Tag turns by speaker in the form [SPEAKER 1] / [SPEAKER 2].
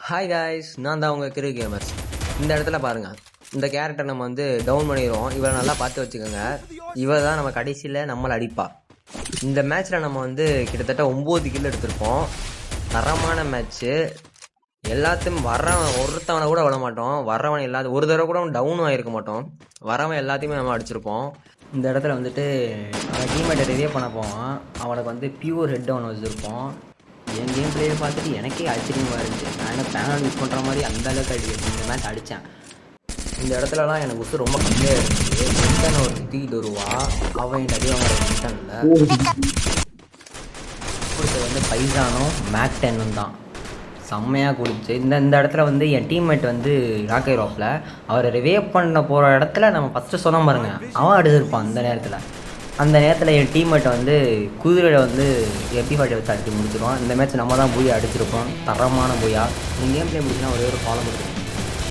[SPEAKER 1] Hi guys, நான் தான் உங்கள் கிரு கேமர்ஸ். இந்த இடத்துல பாருங்கள், இந்த கேரக்டர் நம்ம வந்து டவுன் பண்ணிடுவோம். இவரை நல்லா பார்த்து வச்சுக்கோங்க. இவர் தான் நம்ம கடைசியில் நம்மளை அடிப்பா. இந்த மேட்ச்சில் நம்ம வந்து கிட்டத்தட்ட 9 கில் எடுத்திருப்போம். தரமான மேட்ச்சு. எல்லாத்தையும் வர்றவன் ஒருத்தவனை கூட விட மாட்டோம். வர்றவன் எல்லாத்தையும் ஒரு தடவை கூட டவுனும் ஆகிருக்க மாட்டோம். வரவன் எல்லாத்தையுமே நம்ம அடிச்சிருப்போம். இந்த இடத்துல வந்துட்டு அவன் டீம்மேட்டை ரிவே பண்ண போவான். அவனுக்கு வந்து பியூர் ஹெட் டவுன் வச்சுருப்போம். என் கேம் பிளேயை பார்த்துட்டு எனக்கே ஆச்சரியமாக இருந்துச்சு. நான் என்ன பேனல் யூஸ் பண்ணுற மாதிரி அந்த அளவுக்கு இந்த மேட்ச் அடித்தேன். இந்த இடத்துலலாம் எனக்கு உசு ரொம்ப கம்மியாக இருந்துச்சு. மின்டன் ஒரு தூக்கிட்டு வருவா. அவன் அடி வாங்குற மின்டனில் கொடுத்தது வந்து பைசானும் மேக் 10 தான் செம்மையாக கொடுத்து. இந்த இடத்துல வந்து என் டீம்மேட் வந்து ராக்கை ரோப்பில் அவரை ரிவே பண்ண போகிற இடத்துல நம்ம ஃபஸ்ட்டு சொன்ன பாருங்க, அவன் அடிச்சிருப்பான். அந்த நேரத்தில் என் டீம்மேட்டை வந்து குதிரையில் வந்து MP40 வச்சு அடித்து முடிச்சிடுவான். இந்த மேட்ச் நம்ம தான் பூயா அடிச்சிருப்போம். தரமான பூயா. இந்த கேம் பிளே முடிச்சுன்னா ஒரே ஒரு ஃபாலோ கொடுத்துருக்கோம்.